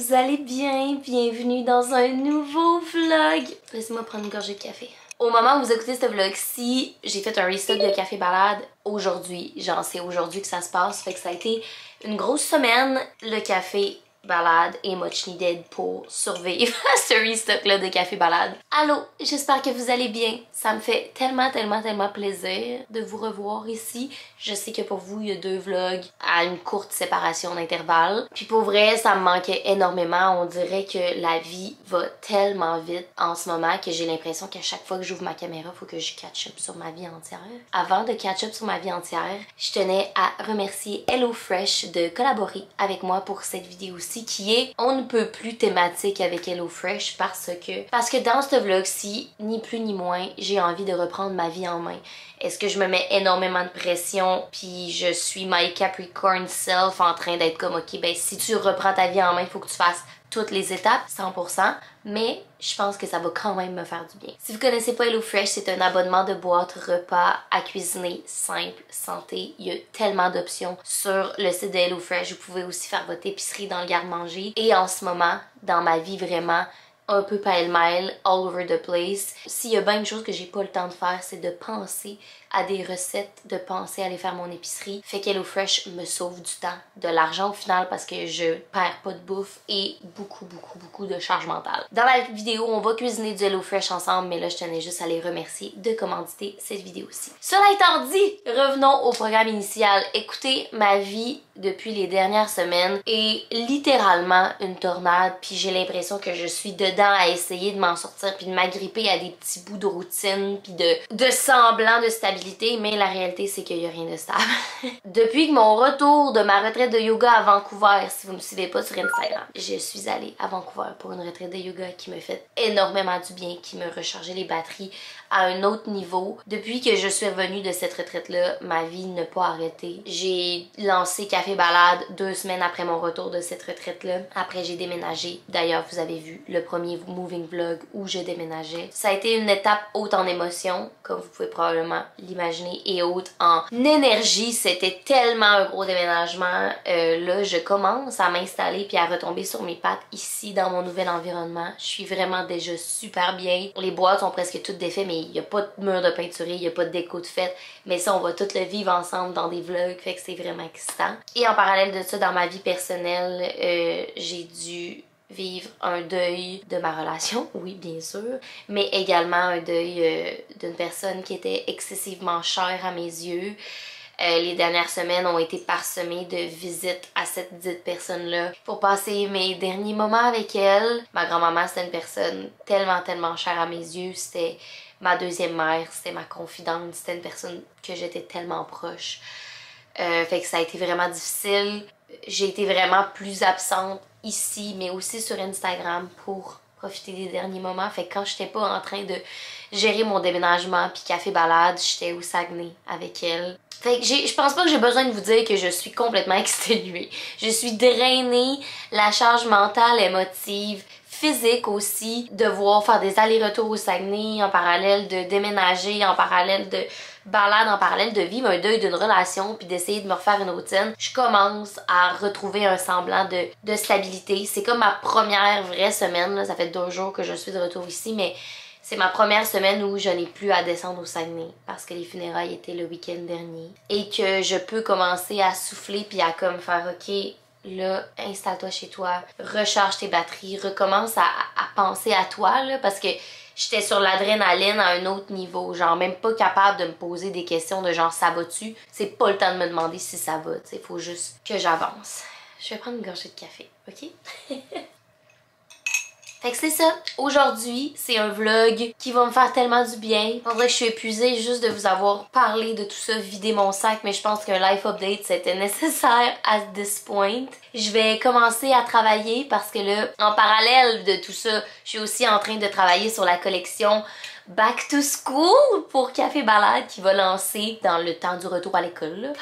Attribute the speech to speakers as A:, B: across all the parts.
A: vous allez bien. Bienvenue dans un nouveau vlog. Laissez-moi prendre une gorgée de café. Au moment où vous écoutez ce vlog-ci, j'ai fait un restock de café balade aujourd'hui. Genre, c'est aujourd'hui que ça se passe. Fait que ça a été une grosse semaine. Le café balade est much needed pour survivre à ce restock-là de café balade. Allô, j'espère que vous allez bien. Ça me fait tellement plaisir de vous revoir ici. Je sais que pour vous, il y a 2 vlogs à une courte séparation d'intervalle. Puis pour vrai, ça me manquait énormément. On dirait que la vie va tellement vite en ce moment que j'ai l'impression qu'à chaque fois que j'ouvre ma caméra, il faut que je catch up sur ma vie entière. Avant de catch up sur ma vie entière, je tenais à remercier HelloFresh de collaborer avec moi pour cette vidéo-ci qui est on ne peut plus thématique avec HelloFresh parce que dans ce vlog-ci, ni plus ni moins, j'ai envie de reprendre ma vie en main. Est-ce que je me mets énormément de pression puis je suis my Capricorn self en train d'être comme ok ben si tu reprends ta vie en main, il faut que tu fasses toutes les étapes 100%, mais je pense que ça va quand même me faire du bien. Si vous connaissez pas HelloFresh, c'est un abonnement de boîte repas à cuisiner simple, santé. Il y a tellement d'options sur le site de HelloFresh. Vous pouvez aussi faire votre épicerie dans le garde-manger. Et en ce moment, dans ma vie vraiment un peu pêle-mêle, all over the place. S'il y a bien une chose que j'ai pas le temps de faire, c'est de penser à des recettes, de penser à aller faire mon épicerie. Fait qu'HelloFresh me sauve du temps, de l'argent au final parce que je perds pas de bouffe et beaucoup de charge mentale. Dans la vidéo, on va cuisiner du HelloFresh ensemble, mais là, je tenais juste à les remercier de commanditer cette vidéo-ci. Cela étant dit, revenons au programme initial. Écoutez, ma vie depuis les dernières semaines est littéralement une tornade, puis j'ai l'impression que je suis dedans à essayer de m'en sortir puis de m'agripper à des petits bouts de routine puis de semblant de stabilité, mais la réalité c'est qu'il n'y a rien de stable. Depuis que mon retour de ma retraite de yoga à Vancouver, si vous me suivez pas sur Instagram, je suis allée à Vancouver pour une retraite de yoga qui me fait énormément du bien, qui me rechargeait les batteries à un autre niveau. Depuis que je suis revenue de cette retraite-là, ma vie n'a pas arrêté. J'ai lancé Café Balade 2 semaines après mon retour de cette retraite-là. Après, j'ai déménagé. D'ailleurs, vous avez vu le premier moving vlog où je déménageais. Ça a été une étape haute en émotion, comme vous pouvez probablement l'imaginer, et haute en énergie. C'était tellement un gros déménagement. Là, je commence à m'installer puis à retomber sur mes pattes ici dans mon nouvel environnement. Je suis vraiment déjà super bien. Les boîtes sont presque toutes défaites, mais il n'y a pas de mur de peinturé, il n'y a pas de déco de fête. Mais ça, on va tout le vivre ensemble dans des vlogs, fait que c'est vraiment excitant. Et en parallèle de ça, dans ma vie personnelle, j'ai dû vivre un deuil de ma relation, oui bien sûr, mais également un deuil d'une personne qui était excessivement chère à mes yeux. Les dernières semaines ont été parsemées de visites à cette dite personne-là pour passer mes derniers moments avec elle. Ma grand-maman, c'était une personne tellement chère à mes yeux. C'était ma deuxième mère, c'était ma confidente, c'était une personne que j'étais tellement proche. Fait que ça a été vraiment difficile. J'ai été vraiment plus absente ici, mais aussi sur Instagram pour profiter des derniers moments. Fait que quand j'étais pas en train de gérer mon déménagement puis café balade, j'étais au Saguenay avec elle. Fait que je pense pas que j'ai besoin de vous dire que je suis complètement exténuée. Je suis drainée, la charge mentale, émotive, physique aussi, devoir faire des allers-retours au Saguenay en parallèle de déménager, en parallèle de balade, en parallèle de vivre un deuil d'une relation puis d'essayer de me refaire une routine. Je commence à retrouver un semblant de stabilité. C'est comme ma première vraie semaine, là. Ça fait 2 jours que je suis de retour ici, mais c'est ma première semaine où je n'ai plus à descendre au Saguenay parce que les funérailles étaient le week-end dernier et que je peux commencer à souffler puis à comme faire ok, là, installe-toi chez toi, recharge tes batteries, recommence à penser à toi, là, parce que j'étais sur l'adrénaline à un autre niveau, genre même pas capable de me poser des questions de genre ça va-tu? C'est pas le temps de me demander si ça va, tu sais, faut juste que j'avance. Je vais prendre une gorgée de café, ok? Fait que c'est ça. Aujourd'hui, c'est un vlog qui va me faire tellement du bien. En vrai, je suis épuisée juste de vous avoir parlé de tout ça, vider mon sac, mais je pense qu'un life update, c'était nécessaire at this point. Je vais commencer à travailler parce que là, en parallèle de tout ça, je suis aussi en train de travailler sur la collection Back to School pour Café Balade qui va lancer dans le temps du retour à l'école.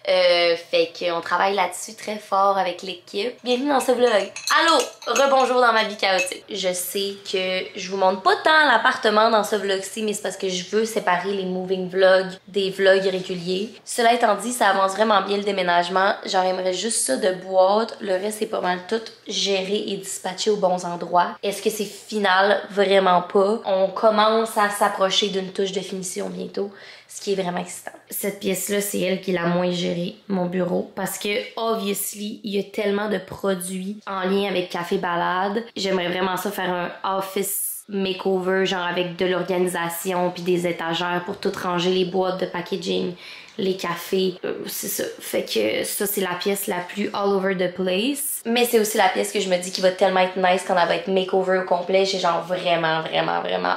A: Fait qu'on travaille là-dessus très fort avec l'équipe. Bienvenue dans ce vlog. Allô, rebonjour dans ma vie chaotique. Je sais que je vous montre pas tant l'appartement dans ce vlog-ci, mais c'est parce que je veux séparer les moving vlogs des vlogs réguliers. Cela étant dit, ça avance vraiment bien le déménagement. J'aimerais juste ça de boîte. Le reste, c'est pas mal tout géré et dispatché aux bons endroits. Est-ce que c'est final? Vraiment pas. On commence à s'approcher d'une touche de finition bientôt, ce qui est vraiment excitant. Cette pièce-là, c'est elle qui l'a moins gérée, mon bureau, parce que, obviously, il y a tellement de produits en lien avec Café Balade. J'aimerais vraiment ça faire un office makeover, genre avec de l'organisation puis des étagères pour tout ranger, les boîtes de packaging, les cafés, c'est ça. Fait que ça, c'est la pièce la plus all over the place. Mais c'est aussi la pièce que je me dis qui va tellement être nice quand elle va être makeover au complet. J'ai genre vraiment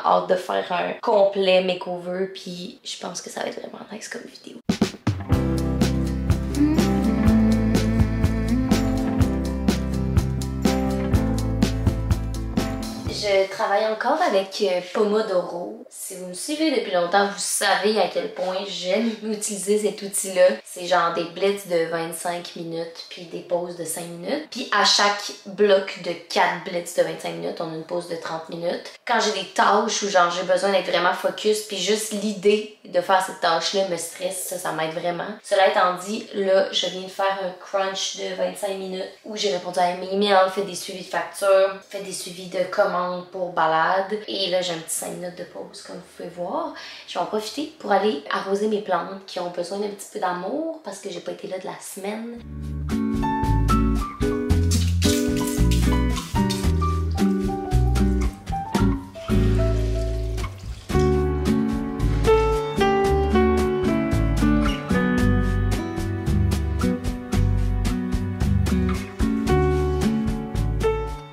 A: hâte de faire un complet makeover, puis je pense que ça va être vraiment nice comme vidéo. Je travaille encore avec Pomodoro. Si vous me suivez depuis longtemps, vous savez à quel point j'aime utiliser cet outil-là. C'est genre des blitz de 25 minutes puis des pauses de 5 minutes. Puis à chaque bloc de 4 blitz de 25 minutes, on a une pause de 30 minutes. Quand j'ai des tâches où genre j'ai besoin d'être vraiment focus puis juste l'idée de faire cette tâche-là me stresse, ça m'aide vraiment. Cela étant dit, là, je viens de faire un crunch de 25 minutes où j'ai répondu à mes emails, fait des suivis de factures, fait des suivis de commandes pour balade. Et là, j'ai un petit 5 minutes de pause, comme vous pouvez voir. Je vais en profiter pour aller arroser mes plantes qui ont besoin d'un petit peu d'amour parce que j'ai pas été là de la semaine.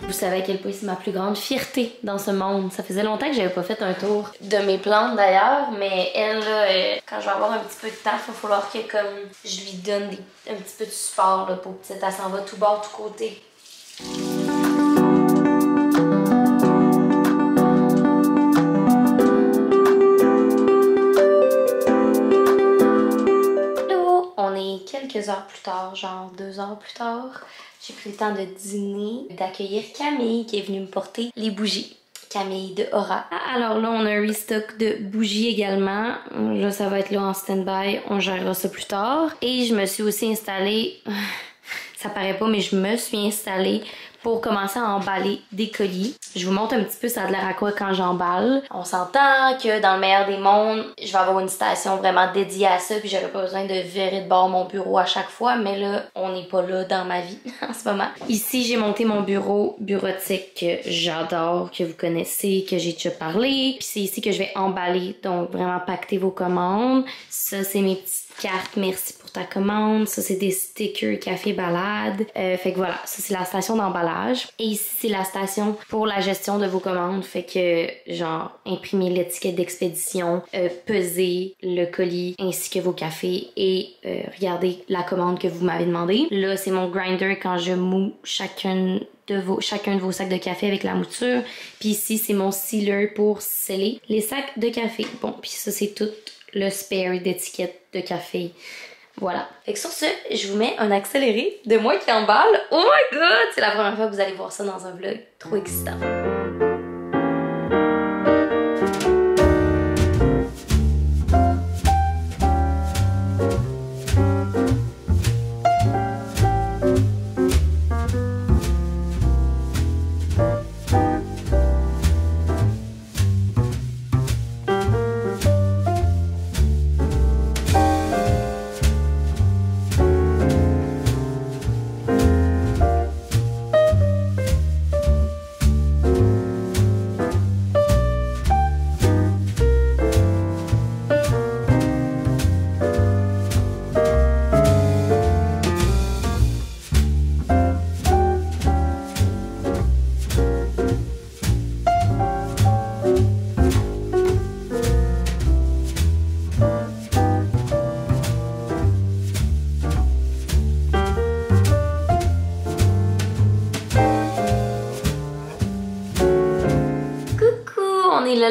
A: Vous savez à quel point c'est ma plus grande fierté dans ce monde. Ça faisait longtemps que j'avais pas fait un tour de mes plantes d'ailleurs, mais elle, là, quand je vais avoir un petit peu de temps, il va falloir que comme je lui donne un petit peu de support là, pour petite. Elle s'en va tout bord, tout côté. Hello! On est quelques heures plus tard, genre 2 heures plus tard. J'ai pris le temps de dîner, d'accueillir Camille qui est venue me porter les bougies. Camille de Aura. Alors là, on a un restock de bougies également. Là, ça va être là en stand-by. On gérera ça plus tard. Et je me suis aussi installée... Ça paraît pas, mais je me suis installée pour commencer à emballer des colis. Je vous montre un petit peu ça a de l'air à quoi quand j'emballe. On s'entend que dans le meilleur des mondes, je vais avoir une station vraiment dédiée à ça puis j'aurai pas besoin de virer de bord mon bureau à chaque fois, mais là, on n'est pas là dans ma vie en ce moment. Ici, j'ai monté mon bureau bureautique que j'adore, que vous connaissez, que j'ai déjà parlé. Puis c'est ici que je vais emballer, donc vraiment pacter vos commandes. Ça, c'est mes petites cartes merci pour ta commande. Ça, c'est des stickers Café Balade. Fait que voilà, ça, c'est la station d'emballage. Et ici, c'est la station pour la gestion de vos commandes. Fait que, genre, imprimer l'étiquette d'expédition, peser le colis ainsi que vos cafés et regarder la commande que vous m'avez demandé. Là, c'est mon grinder quand je moue chacun de vos sacs de café avec la mouture. Puis ici, c'est mon sealer pour sceller les sacs de café. Bon, puis ça, c'est tout le spare d'étiquette de café. Voilà. Fait que sur ce, je vous mets un accéléré de moi qui emballe. Oh my god! C'est la première fois que vous allez voir ça dans un vlog. Trop excitant.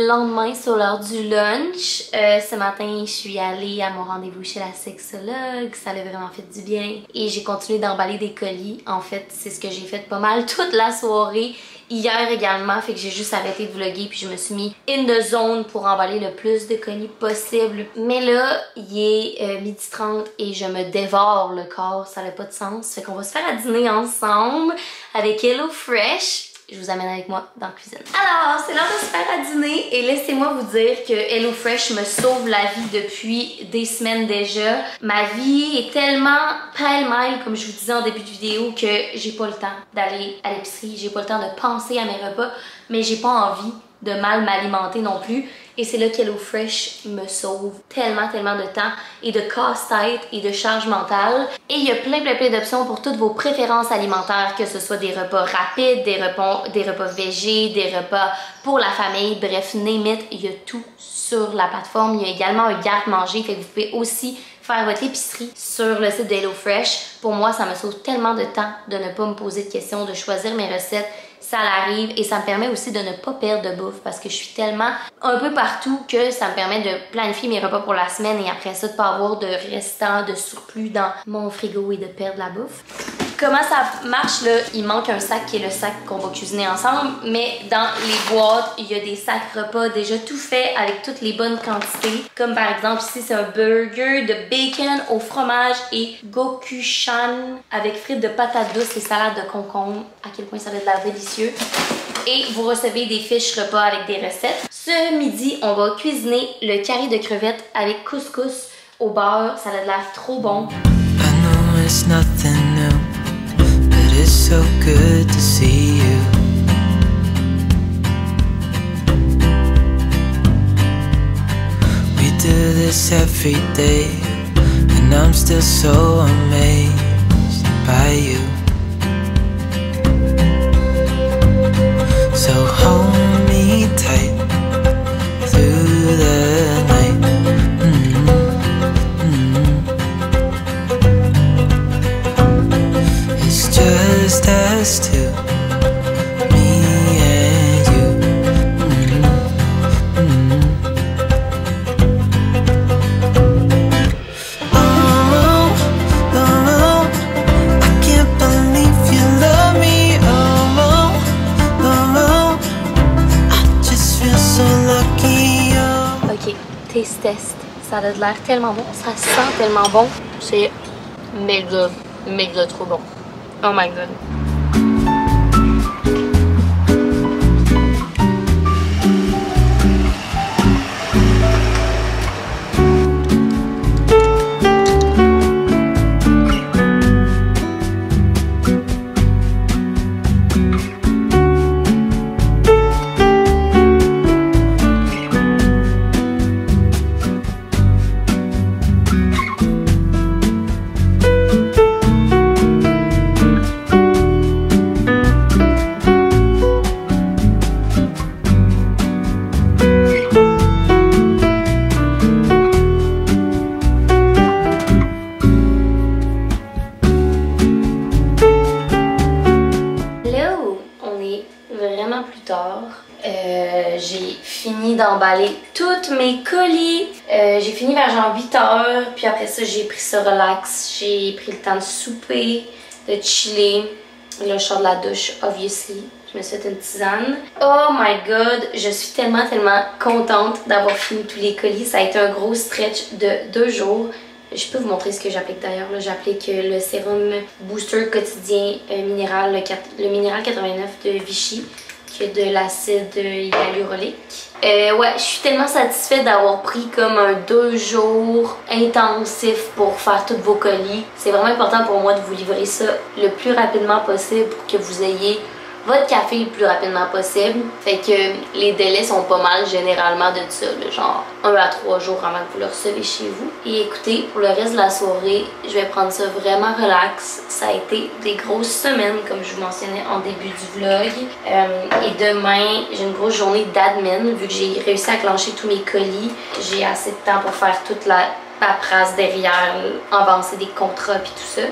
A: lendemain sur l'heure du lunch. Ce matin, je suis allée à mon rendez-vous chez la sexologue. Ça a vraiment fait du bien. Et j'ai continué d'emballer des colis. En fait, c'est ce que j'ai fait pas mal toute la soirée. Hier également, fait que j'ai juste arrêté de vlogger puis je me suis mis in the zone pour emballer le plus de colis possible. Mais là, il est 12h30 et je me dévore le corps, ça n'a pas de sens. Fait qu'on va se faire à dîner ensemble avec HelloFresh. Je vous amène avec moi dans la cuisine. Alors, c'est l'heure de se faire à dîner et laissez-moi vous dire que HelloFresh me sauve la vie depuis des semaines déjà. Ma vie est tellement pêle-mêle, comme je vous disais en début de vidéo, que j'ai pas le temps d'aller à l'épicerie, j'ai pas le temps de penser à mes repas, mais j'ai pas envie de mal m'alimenter non plus. Et c'est là qu'HelloFresh me sauve tellement de temps et de casse-tête et de charge mentale. Et il y a plein d'options pour toutes vos préférences alimentaires, que ce soit des repas rapides, des repas végés, des repas pour la famille, bref, name it, il y a tout sur la plateforme. Il y a également un garde-manger, fait que vous pouvez aussi faire votre épicerie sur le site de HelloFresh. Pour moi, ça me sauve tellement de temps de ne pas me poser de questions, de choisir mes recettes. Ça l'arrive et ça me permet aussi de ne pas perdre de bouffe parce que je suis tellement un peu partout que ça me permet de planifier mes repas pour la semaine et après ça de pas avoir de restant, de surplus dans mon frigo et de perdre la bouffe. Comment ça marche là? Il manque un sac qui est le sac qu'on va cuisiner ensemble, mais dans les boîtes, il y a des sacs repas déjà tout faits avec toutes les bonnes quantités. Comme par exemple ici, c'est un burger de bacon au fromage et gochujang avec frites de patates douces et salade de concombre. À quel point ça va être la délicieux. Et vous recevez des fiches repas avec des recettes. Ce midi, on va cuisiner le curry de crevettes avec couscous au beurre. Ça a l'air trop bon.
B: It's so good to see you. We do this every day, and I'm still so amazed by you. So hold me tight through the night. It's just us two, me and you. Oh, oh, I can't believe you love me. Oh, oh, I just feel so lucky. Oh.
A: Ok, taste test. Ça a l'air tellement bon, ça sent tellement bon. C'est méga trop bon. Oh my god. J'ai fini d'emballer toutes mes colis. J'ai fini vers genre 8h. Puis après ça, j'ai pris ça relax. J'ai pris le temps de souper, de chiller. Là, je sors de la douche, obviously. Je me suis fait une tisane. Oh my god, je suis tellement contente d'avoir fini tous les colis. Ça a été un gros stretch de 2 jours. Je peux vous montrer ce que j'applique d'ailleurs. J'applique le sérum booster quotidien minéral, le minéral 89 de Vichy, qui a de l'acide hyaluronique. Ouais, je suis tellement satisfaite d'avoir pris comme un 2 jours intensif pour faire tous vos colis. C'est vraiment important pour moi de vous livrer ça le plus rapidement possible pour que vous ayez votre café le plus rapidement possible. Fait que les délais sont pas mal généralement de ça, là, genre 1 à 3 jours avant que vous le recevez chez vous. Et écoutez, pour le reste de la soirée, je vais prendre ça vraiment relax. Ça a été des grosses semaines, comme je vous mentionnais en début du vlog. Et demain, j'ai une grosse journée d'admin, vu que j'ai réussi à clencher tous mes colis. J'ai assez de temps pour faire toute la paperasse derrière, avancer des contrats et tout ça.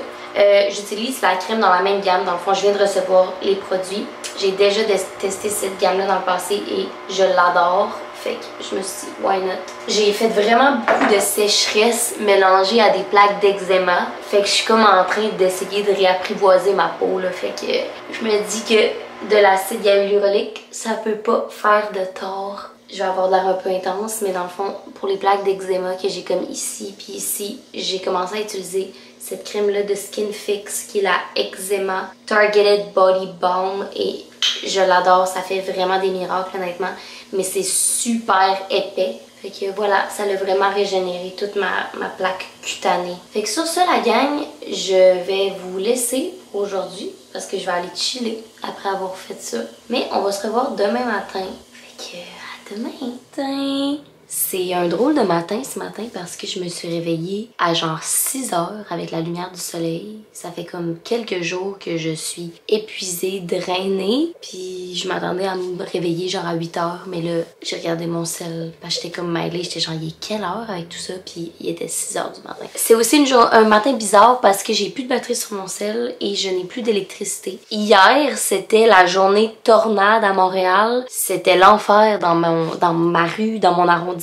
A: J'utilise la crème dans la même gamme. Dans le fond, je viens de recevoir les produits. J'ai déjà testé cette gamme-là dans le passé et je l'adore. Fait que je me suis dit, why not? J'ai fait vraiment beaucoup de sécheresse mélangée à des plaques d'eczéma. Fait que je suis comme en train d'essayer de réapprivoiser ma peau, là. Fait que je me dis que de l'acide hyaluronique, ça peut pas faire de tort. Je vais avoir de l'air un peu intense, mais dans le fond, pour les plaques d'eczéma que j'ai comme ici puis ici, j'ai commencé à utiliser cette crème-là de Skin Fix qui est la Eczema Targeted Body Balm et je l'adore, ça fait vraiment des miracles honnêtement, mais c'est super épais. Fait que voilà, ça a vraiment régénéré toute ma plaque cutanée. Fait que sur ça la gang, je vais vous laisser aujourd'hui parce que je vais aller chiller après avoir fait ça. Mais on va se revoir demain matin. Fait que à demain. C'est un drôle de matin ce matin parce que je me suis réveillée à genre 6 heures avec la lumière du soleil. Ça fait comme quelques jours que je suis épuisée, drainée. Puis je m'attendais à me réveiller genre à 8 heures. Mais là, j'ai regardé mon cell parce que j'étais comme mêlée. J'étais genre, il est quelle heure avec tout ça? Puis il était 6 heures du matin. C'est aussi un matin bizarre parce que j'ai plus de batterie sur mon cell et je n'ai plus d'électricité. Hier, c'était la journée tornade à Montréal. C'était l'enfer dans ma rue, dans mon arrondissement.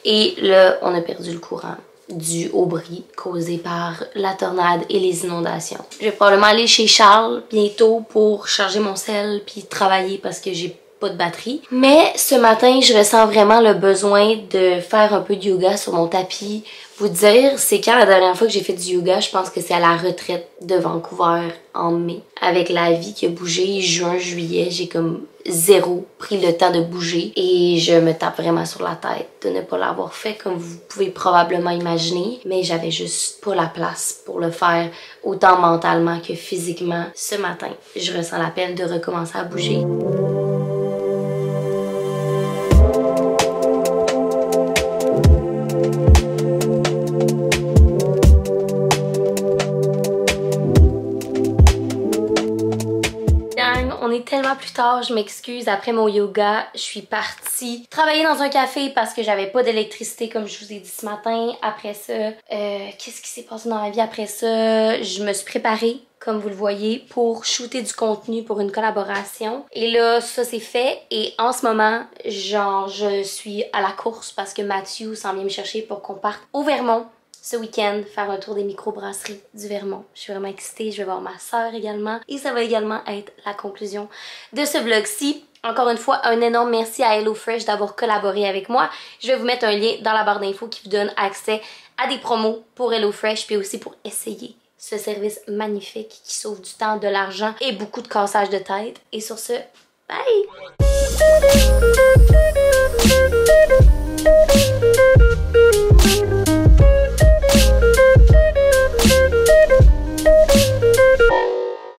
A: Et là, on a perdu le courant dû au bris causé par la tornade et les inondations. Je vais probablement aller chez Charles bientôt pour charger mon cell puis travailler parce que j'ai pas de batterie. Mais ce matin, je ressens vraiment le besoin de faire un peu de yoga sur mon tapis. Vous dire, c'est quand la dernière fois que j'ai fait du yoga, je pense que c'est à la retraite de Vancouver en mai. Avec la vie qui a bougé, juin, juillet, j'ai comme zéro pris le temps de bouger et je me tape vraiment sur la tête de ne pas l'avoir fait comme vous pouvez probablement imaginer, mais j'avais juste pas la place pour le faire autant mentalement que physiquement. Ce matin, je ressens l'appel de recommencer à bouger. On est tellement plus tard, je m'excuse, après mon yoga, je suis partie travailler dans un café parce que j'avais pas d'électricité comme je vous ai dit ce matin. Après ça, qu'est-ce qui s'est passé dans ma vie après ça? Je me suis préparée, comme vous le voyez, pour shooter du contenu pour une collaboration. Et là, ça c'est fait et en ce moment, genre, je suis à la course parce que Mathieu s'en vient me chercher pour qu'on parte au Vermont ce week-end, faire un tour des microbrasseries du Vermont. Je suis vraiment excitée, je vais voir ma soeur également. Et ça va également être la conclusion de ce vlog-ci. Encore une fois, un énorme merci à HelloFresh d'avoir collaboré avec moi. Je vais vous mettre un lien dans la barre d'infos qui vous donne accès à des promos pour HelloFresh, puis aussi pour essayer ce service magnifique qui sauve du temps, de l'argent et beaucoup de cassage de tête. Et sur ce, bye!